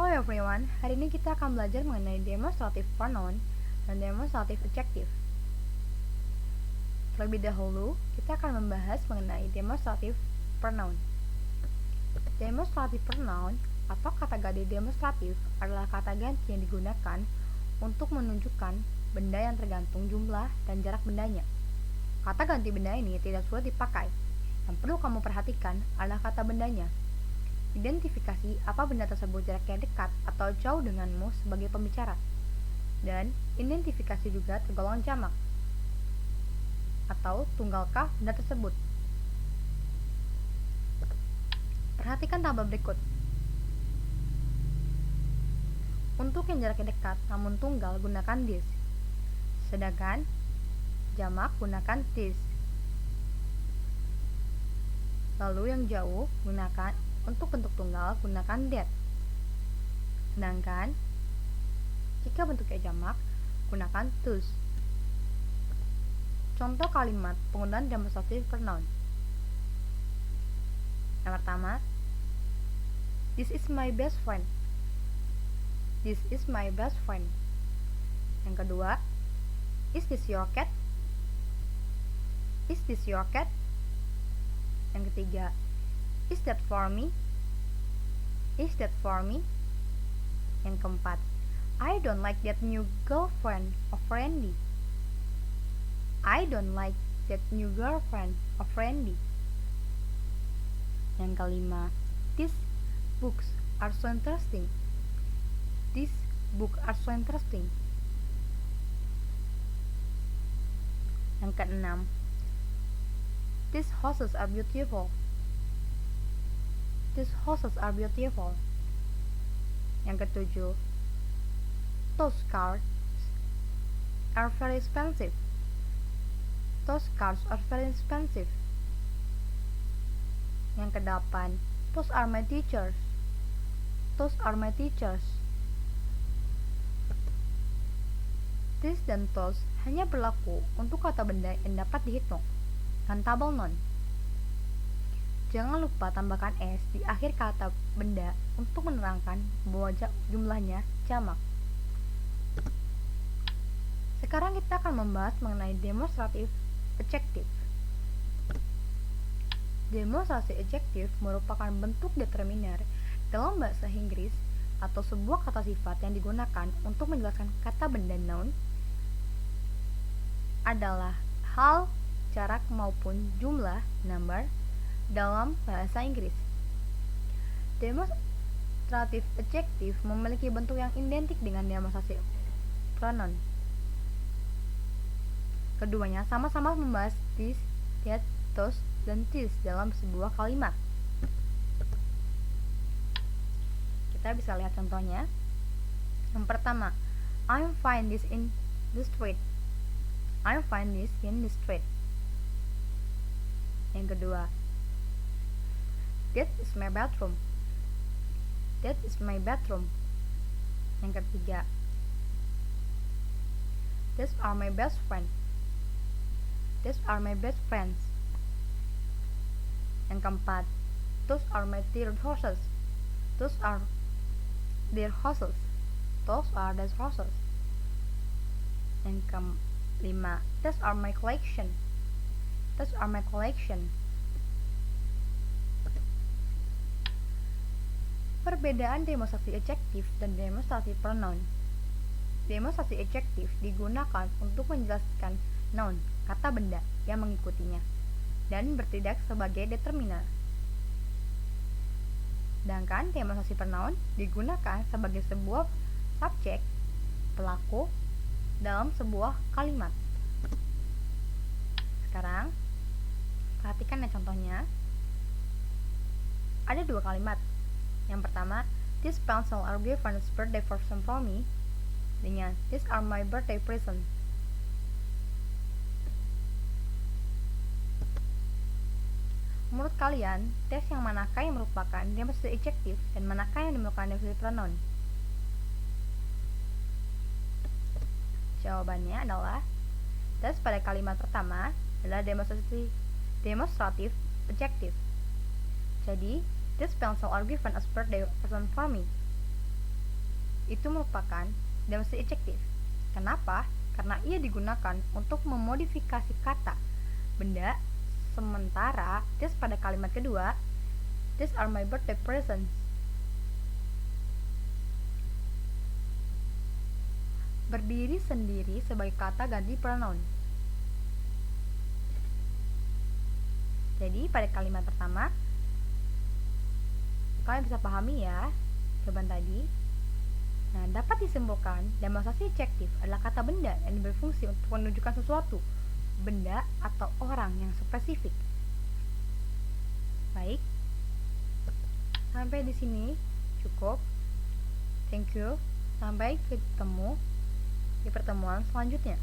Hello everyone, hari ini kita akan belajar mengenai demonstrative pronoun dan demonstrative adjective. Terlebih dahulu, kita akan membahas mengenai demonstrative pronoun. Demonstrative pronoun atau kata ganti demonstratif adalah kata ganti yang digunakan untuk menunjukkan benda yang tergantung jumlah dan jarak bendanya. Kata ganti benda ini tidak sulit dipakai. Yang perlu kamu perhatikan adalah kata bendanya. Identifikasi apa benda tersebut jaraknya dekat atau jauh denganmu sebagai pembicara. Dan identifikasi juga tergolong jamak atau tunggalkah benda tersebut. Perhatikan tabel berikut. Untuk yang jaraknya dekat namun tunggal gunakan this. Sedangkan jamak gunakan this. Lalu yang jauh gunakan untuk bentuk tunggal gunakan that. Sedangkan jika bentuknya jamak gunakan those. Contoh kalimat penggunaan demonstrative pronoun. Yang pertama, this is my best friend. This is my best friend. Yang kedua, is this your cat? Is this your cat? Yang ketiga, is that for me? Is that for me? Yang keempat, I don't like that new girlfriend of Randy. I don't like that new girlfriend of Randy. Yang kelima, these books are so interesting. These books are so interesting. Yang keenam, these houses are beautiful. These houses are beautiful. Yang ketujuh, those cars are very expensive. Those cars are very expensive. Yang kedelapan, those are my teachers. Those are my teachers. This dan those hanya berlaku untuk kata benda yang dapat dihitung dan tabel non. Jangan lupa tambahkan s di akhir kata benda untuk menerangkan bahwa jumlahnya jamak. Sekarang kita akan membahas mengenai demonstrative adjective. Demonstrasi adjective merupakan bentuk determiner dalam bahasa Inggris atau sebuah kata sifat yang digunakan untuk menjelaskan kata benda noun adalah hal, jarak maupun jumlah number dalam bahasa Inggris. Demonstrative adjective memiliki bentuk yang identik dengan demonstrasi pronoun. Keduanya sama-sama membahas this, that, those, dan this dalam sebuah kalimat. Kita bisa lihat contohnya. Yang pertama, I find this in the street. I find this in the street. Yang kedua, that is my bathroom. That is my bathroom. Yang ketiga, these are my best friends. These are my best friends. Yang keempat, those are my dear horses. Those are their horses. Those are their horses. Yang kelima, those are my collection. Those are my collection. Perbedaan demonstrasi adjektif dan demonstrasi pronoun. Demonstrasi adjektif digunakan untuk menjelaskan noun, kata benda yang mengikutinya, dan bertindak sebagai determiner. Sedangkan demonstrasi pronoun digunakan sebagai sebuah subjek, pelaku, dalam sebuah kalimat. Sekarang, perhatikan ya contohnya. Ada dua kalimat. Yang pertama, this pencil are given as birthday present for me. Dengan these are my birthday present. Menurut kalian, tes yang manakah yang merupakan demonstrasi adjektif dan manakah yang merupakan demonstrasi pronoun? Jawabannya adalah tes pada kalimat pertama adalah demonstrative adjective. Jadi, this pencil are given as birthday present for me. itu merupakan demonstrasi adjektif. Kenapa? Karena ia digunakan untuk memodifikasi kata benda, sementara this pada kalimat kedua, these are my birthday presents, berdiri sendiri sebagai kata ganti pronoun. Jadi pada kalimat pertama kalian bisa pahami ya jawaban tadi. Nah, dapat disimpulkan demonstrasi adjektif adalah kata benda yang berfungsi untuk menunjukkan sesuatu, benda atau orang yang spesifik. Baik, sampai di sini cukup. Thank you. Sampai ketemu di pertemuan selanjutnya.